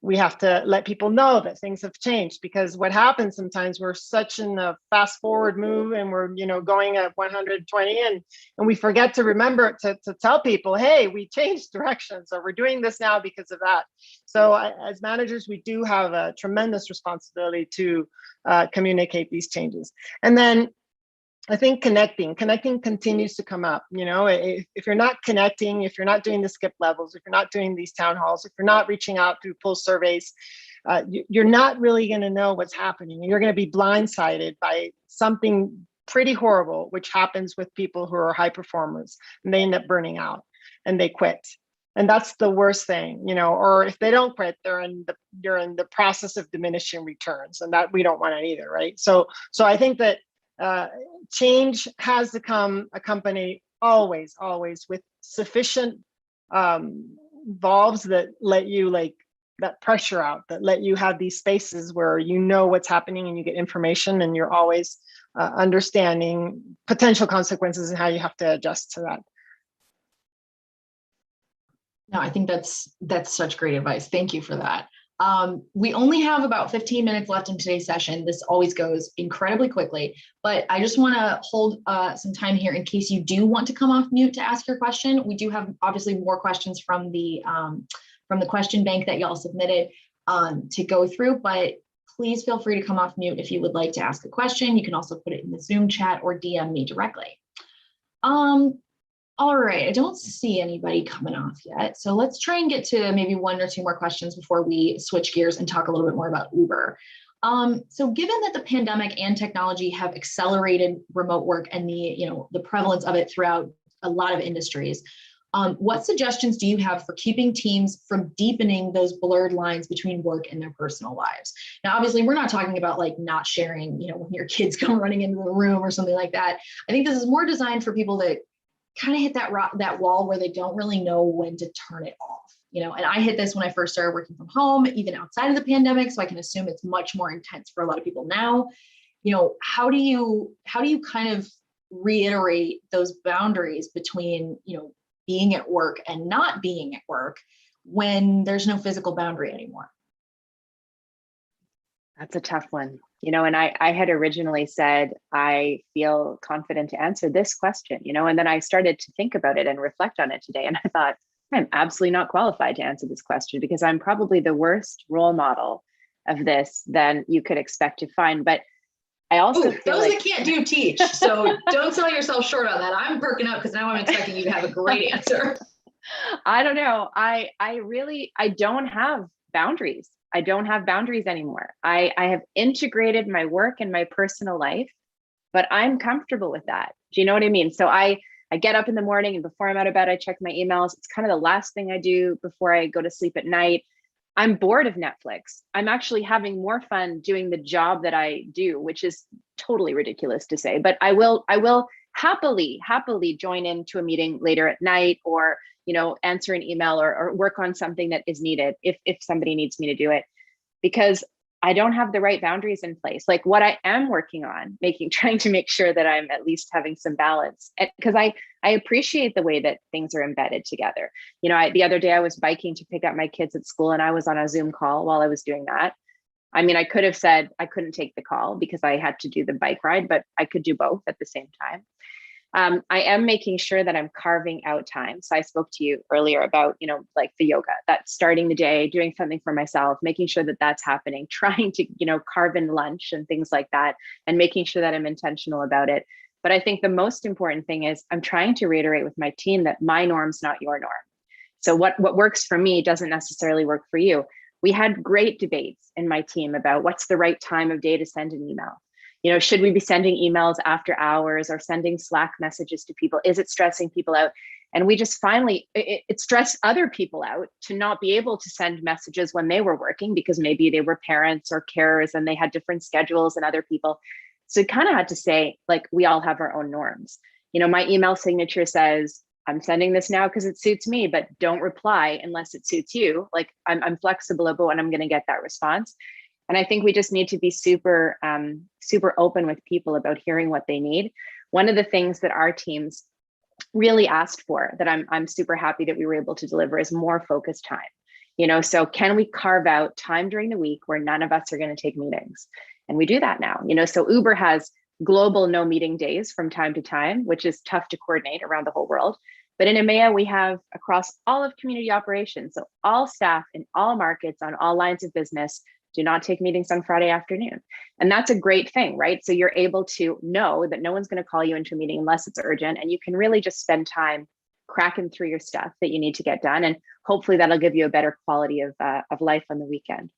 we have to let people know that things have changed, because what happens sometimes, we're such in a fast forward move and we're, going at 120 and we forget to remember to tell people, hey, we changed directions, or we're doing this now because of that. So as managers, we do have a tremendous responsibility to communicate these changes. And then I think connecting continues to come up. If you're not connecting, if you're not doing the skip levels, if you're not doing these town halls, if you're not reaching out through pulse surveys, you're not really going to know what's happening. And you're going to be blindsided by something pretty horrible, which happens with people who are high performers, and they end up burning out and they quit. And that's the worst thing, or if they don't quit, you're in the process of diminishing returns, and that we don't want it either, right? So I think that change has to come accompanied always with sufficient valves that let you that pressure out, that let you have these spaces where you know what's happening and you get information, and you're always understanding potential consequences and how you have to adjust to that. No, I think that's such great advice. Thank you for that. We only have about 15 minutes left in today's session. This always goes incredibly quickly, but I just want to hold some time here in case you do want to come off mute to ask your question. We do have obviously more questions from the question bank that y'all submitted to go through, but please feel free to come off mute if you would like to ask a question. You can also put it in the Zoom chat or DM me directly. All right, I don't see anybody coming off yet. So let's try and get to maybe one or two more questions before we switch gears and talk a little bit more about Uber. So given that the pandemic and technology have accelerated remote work and the prevalence of it throughout a lot of industries, what suggestions do you have for keeping teams from deepening those blurred lines between work and their personal lives? Now, obviously, we're not talking about not sharing, when your kids come running into the room or something like that. I think this is more designed for people that kind of hit that wall where they don't really know when to turn it off, and I hit this when I first started working from home, even outside of the pandemic. So I can assume it's much more intense for a lot of people now. How do you kind of reiterate those boundaries between, being at work and not being at work when there's no physical boundary anymore? That's a tough one. And I had originally said, I feel confident to answer this question, and then I started to think about it and reflect on it today. And I thought, I'm absolutely not qualified to answer this question, because I'm probably the worst role model of this than you could expect to find. But I also feel those that can't do teach. So don't sell yourself short on that. I'm perking up because now I'm expecting you to have a great answer. I don't know. I don't have boundaries. I don't have boundaries anymore. I have integrated my work and my personal life, but I'm comfortable with that. Do you know what I mean? So I get up in the morning, and before I'm out of bed, I check my emails. It's kind of the last thing I do before I go to sleep at night. I'm bored of Netflix. I'm actually having more fun doing the job that I do, which is totally ridiculous to say, but I will happily join into a meeting later at night, or answer an email or work on something that is needed if somebody needs me to do it, because I don't have the right boundaries in place. Like what I am working on, trying to make sure that I'm at least having some balance, because I appreciate the way that things are embedded together. The other day I was biking to pick up my kids at school, and I was on a Zoom call while I was doing that. I mean, I could have said I couldn't take the call because I had to do the bike ride, but I could do both at the same time. I am making sure that I'm carving out time. So I spoke to you earlier about, like the yoga, that's starting the day, doing something for myself, making sure that that's happening, trying to, carve in lunch and things like that, and making sure that I'm intentional about it. But I think the most important thing is I'm trying to reiterate with my team that my norm's not your norm. So what works for me doesn't necessarily work for you. We had great debates in my team about what's the right time of day to send an email. Should we be sending emails after hours or sending Slack messages to people? Is it stressing people out? And we just finally, it stressed other people out to not be able to send messages when they were working, because maybe they were parents or carers and they had different schedules than other people. So it kind of had to say, we all have our own norms. My email signature says, I'm sending this now because it suits me, but don't reply unless it suits you. I'm flexible about when I'm going to get that response. And I think we just need to be super open with people about hearing what they need. One of the things that our teams really asked for, that I'm super happy that we were able to deliver, is more focused time. So can we carve out time during the week where none of us are going to take meetings? And we do that now. So Uber has global no meeting days from time to time, which is tough to coordinate around the whole world. But in EMEA, we have across all of community operations, so all staff in all markets on all lines of business do not take meetings on Friday afternoon. And that's a great thing, right? So you're able to know that no one's going to call you into a meeting unless it's urgent, and you can really just spend time cracking through your stuff that you need to get done. And hopefully that'll give you a better quality of life on the weekend.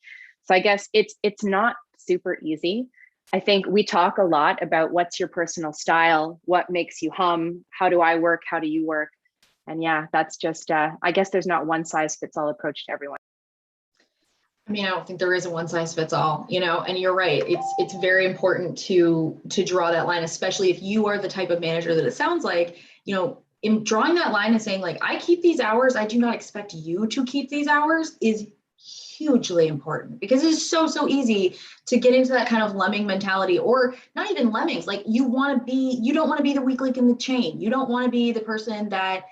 So I guess it's not super easy. I think we talk a lot about what's your personal style, what makes you hum, how do I work, how do you work? And yeah, that's just, I guess there's not one size fits all approach to everyone. I mean, I don't think there is a one size fits all, and you're right. It's very important to draw that line, especially if you are the type of manager that it sounds like, in drawing that line and saying like, I keep these hours, I do not expect you to keep these hours is hugely important, because it is so easy to get into that kind of lemming mentality, or not even lemmings. Like you don't want to be the weak link in the chain. You don't want to be the person that,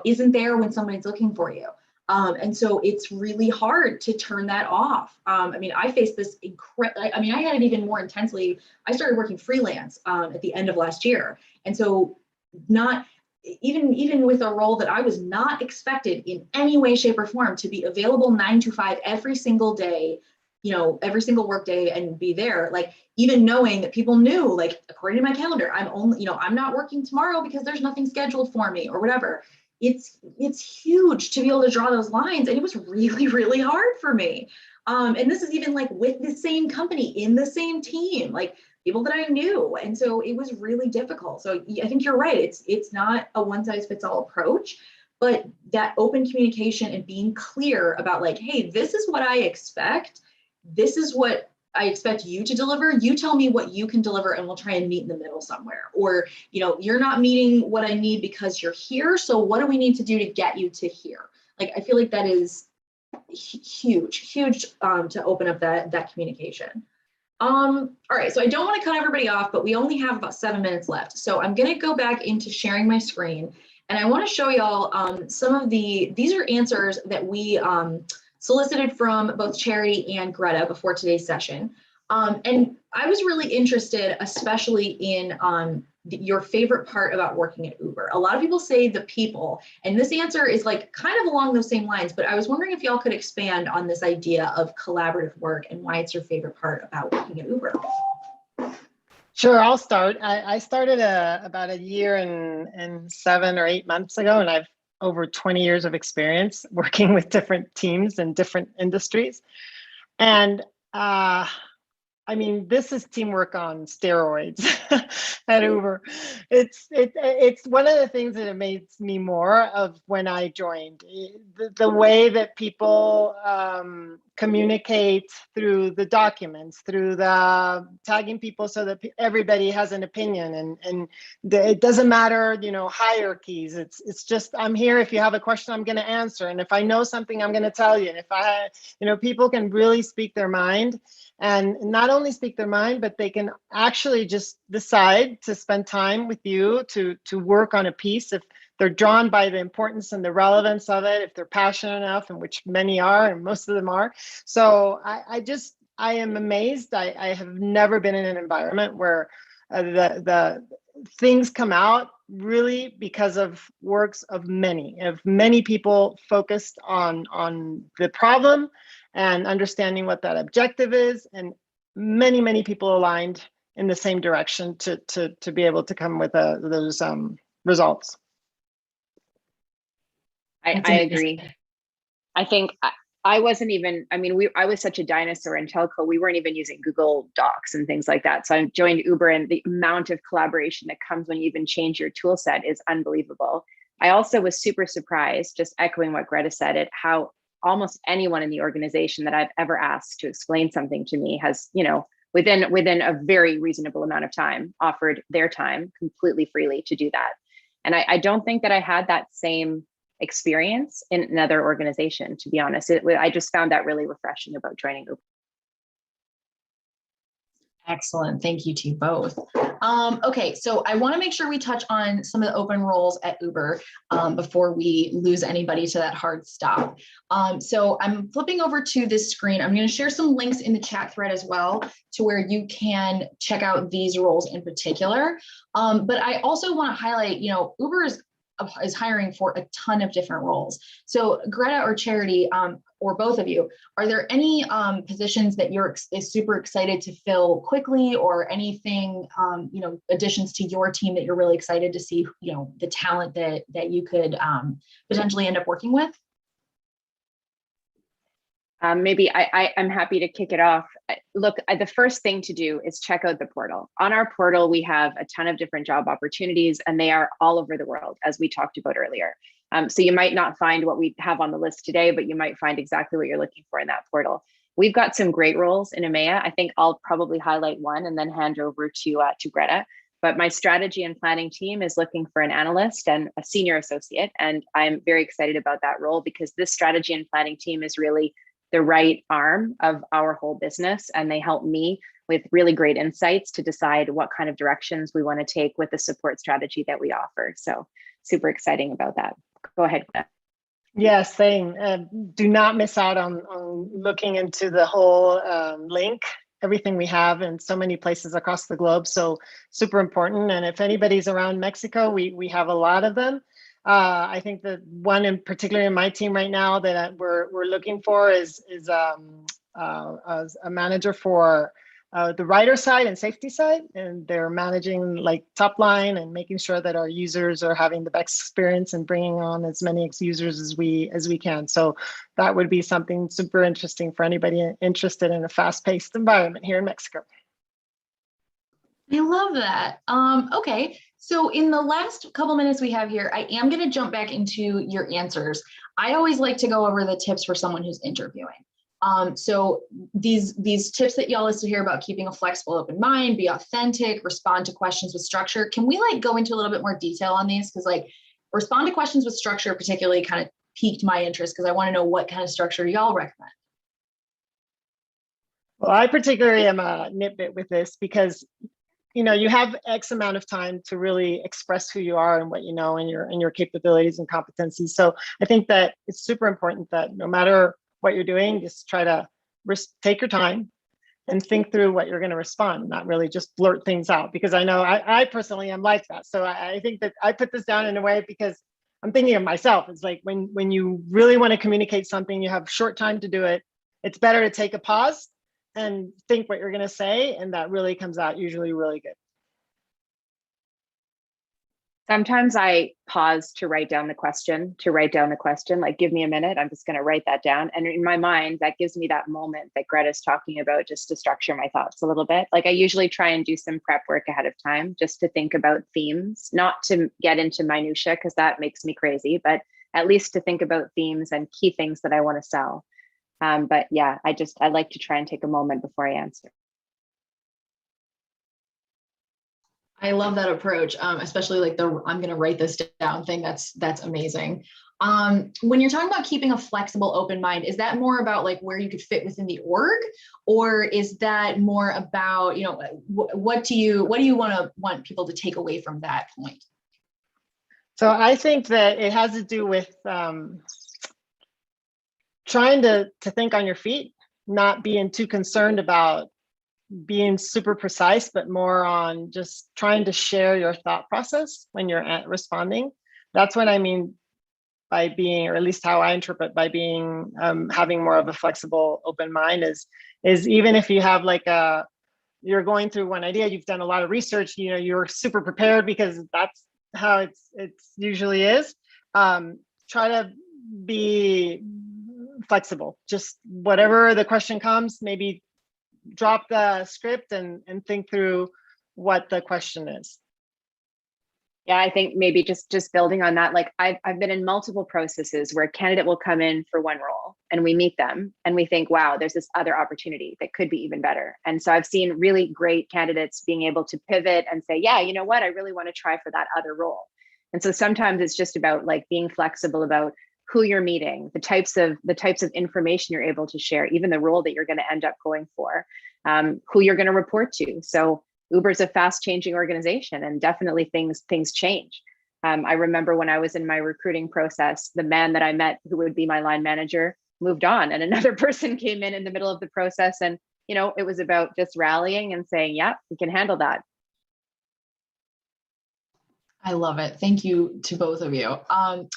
isn't there when somebody's looking for you. And so it's really hard to turn that off. I mean, I faced this I had it even more intensely. I started working freelance at the end of last year. And so not even with a role that I was not expected in any way, shape, or form to be available 9 to 5 every single day, every single work day, and be there. Like even knowing that people knew, like according to my calendar, I'm not working tomorrow because there's nothing scheduled for me or whatever. It's huge to be able to draw those lines, and it was really, really hard for me. And this is even like with the same company in the same team, like people that I knew. And so it was really difficult. So I think you're right. It's not a one size fits all approach, but that open communication and being clear about like, hey, this is what I expect. This is what I expect you to deliver. You tell me what you can deliver, and we'll try and meet in the middle somewhere. Or, you're not meeting what I need because you're here. So what do we need to do to get you to here? Like, I feel like that is huge to open up that communication. All right, so I don't want to cut everybody off, but we only have about 7 minutes left. So I'm going to go back into sharing my screen, and I want to show y'all some of these are answers that we solicited from both Charity and Greta before today's session. And I was really interested, especially in your favorite part about working at Uber. A lot of people say the people, and this answer is like kind of along those same lines, but I was wondering if y'all could expand on this idea of collaborative work and why it's your favorite part about working at Uber. Sure, I'll start. I started about a year and 7 or 8 months ago, and I've over 20 years of experience working with different teams in different industries. And this is teamwork on steroids at Uber. It's one of the things that amazed me more of when I joined. The way that people communicate through the documents, through the tagging people so that everybody has an opinion, and it doesn't matter, hierarchies. It's just, I'm here. If you have a question, I'm going to answer. And if I know something, I'm going to tell you. And if people can really speak their mind. And not only speak their mind, but they can actually just decide to spend time with you to work on a piece if they're drawn by the importance and the relevance of it, if they're passionate enough, and which many are, and most of them are. So I am amazed. I have never been in an environment where the things come out really because of works of many people focused on the problem and understanding what that objective is, and many people aligned in the same direction to be able to come with those results. I agree. I think I wasn't even, I was such a dinosaur in telco. We weren't even using Google Docs and things like that. So I joined Uber, and the amount of collaboration that comes when you even change your tool set is unbelievable. I also was super surprised, just echoing what Greta said, at how almost anyone in the organization that I've ever asked to explain something to me has, within a very reasonable amount of time, offered their time completely freely to do that. And I don't think that I had that same experience in another organization, to be honest. I just found that really refreshing about joining Uber. Excellent. Thank you to you both. Okay, so I want to make sure we touch on some of the open roles at Uber before we lose anybody to that hard stop. So I'm flipping over to this screen. I'm going to share some links in the chat thread as well to where you can check out these roles in particular. But I also want to highlight, Uber is hiring for a ton of different roles. So Greta or Charity, or both of you, are there any positions that you're super excited to fill quickly, or anything, additions to your team that you're really excited to see, the talent that you could potentially end up working with? Maybe I'm happy to kick it off. Look, the first thing to do is check out the portal. On our portal, we have a ton of different job opportunities, and they are all over the world, as we talked about earlier. So you might not find what we have on the list today, but you might find exactly what you're looking for in that portal. We've got some great roles in EMEA. I think I'll probably highlight one and then hand over to Greta. But my strategy and planning team is looking for an analyst and a senior associate. And I'm very excited about that role, because this strategy and planning team is really the right arm of our whole business. And they help me with really great insights to decide what kind of directions we want to take with the support strategy that we offer. So super exciting about that. Go ahead, Greta. Yes, same. Do not miss out on looking into the whole link, everything we have in so many places across the globe. So super important. And if anybody's around Mexico, we have a lot of them. I think the one in particular in my team right now that we're looking for is a manager for the rider side and safety side, and they're managing like top line and making sure that our users are having the best experience and bringing on as many users as we can. So that would be something super interesting for anybody interested in a fast-paced environment here in Mexico. I love that. Okay, so in the last couple minutes we have here, I am going to jump back into your answers. I always like to go over the tips for someone who's interviewing. So these tips that y'all listed here about keeping a flexible, open mind, be authentic, respond to questions with structure. Can we go into a little bit more detail on these? Because respond to questions with structure particularly kind of piqued my interest, because I want to know what kind of structure y'all recommend. Well, I particularly am a nitbit with this, because you have X amount of time to really express who you are and what you know and your capabilities and competencies. So I think that it's super important that no matter what you're doing, just try to take your time and think through what you're going to respond, not really just blurt things out, because I know I personally am like that. So I think that I put this down in a way because I'm thinking of myself. It's like when you really want to communicate something, you have short time to do it. It's better to take a pause and think what you're going to say, and that really comes out usually really good. Sometimes I pause to write down the question, like, give me a minute, I'm just going to write that down. And in my mind, that gives me that moment that Greta's talking about, just to structure my thoughts a little bit. Like, I usually try and do some prep work ahead of time, just to think about themes, not to get into minutia, because that makes me crazy, but at least to think about themes and key things that I want to sell. But yeah, I like to try and take a moment before I answer. I love that approach, especially like I'm going to write this down thing. That's amazing. When you're talking about keeping a flexible, open mind, is that more about like where you could fit within the org, or is that more about, what do you want people to take away from that point? So I think that it has to do with trying to think on your feet, not being too concerned about being super precise, but more on just trying to share your thought process when you're responding. That's what I mean by being, or at least how I interpret by being, having more of a flexible, open mind is even if you have you're going through one idea, you've done a lot of research, you're super prepared, because that's how it's usually is. Try to be flexible. Just whatever the question comes, maybe drop the script and think through what the question is. Yeah, I think maybe just building on that, like I've been in multiple processes where a candidate will come in for one role and we meet them and we think, wow, there's this other opportunity that could be even better. And so I've seen really great candidates being able to pivot and say, yeah, you know what, I really want to try for that other role. And so sometimes it's just about like being flexible about who you're meeting, the types of information you're able to share, even the role that you're going to end up going for. who you're going to report to. So Uber is a fast changing organization, and definitely things change. I remember when I was in my recruiting process, the man that I met who would be my line manager moved on, and another person came in the middle of the process. And, it was about just rallying and saying, yeah, we can handle that. I love it. Thank you to both of you.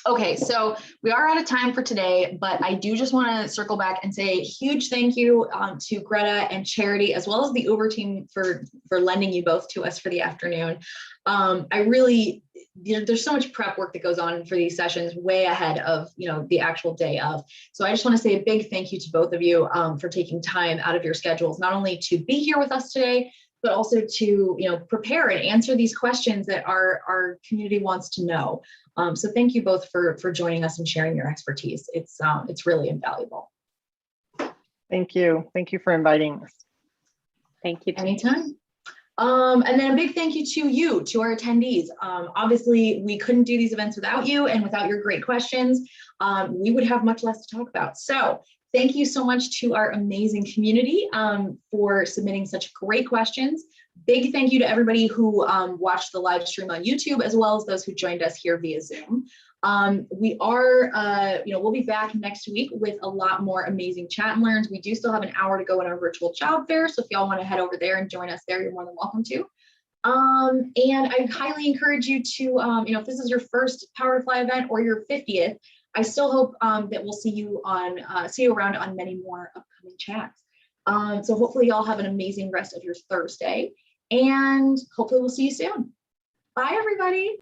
Okay, so we are out of time for today, but I do just want to circle back and say a huge thank you to Greta and Charity, as well as the Uber team for lending you both to us for the afternoon. I really, there's so much prep work that goes on for these sessions way ahead of, the actual day of. So I just want to say a big thank you to both of you for taking time out of your schedules, not only to be here with us today, but also to prepare and answer these questions that our community wants to know. So thank you both for joining us and sharing your expertise. It's really invaluable. Thank you. Thank you for inviting us. Thank you. Anytime. And then a big thank you to our attendees. Obviously, we couldn't do these events without you and without your great questions. We would have much less to talk about. So thank you so much to our amazing community for submitting such great questions. Big thank you to everybody who watched the live stream on YouTube, as well as those who joined us here via Zoom. We'll be back next week with a lot more amazing chat and learns. We do still have an hour to go in our virtual job fair. So if y'all want to head over there and join us there, you're more than welcome to. And I highly encourage you to, if this is your first Powerfly event or your 50th, I still hope that we'll see you around on many more upcoming chats. So hopefully y'all have an amazing rest of your Thursday, and hopefully we'll see you soon. Bye, everybody.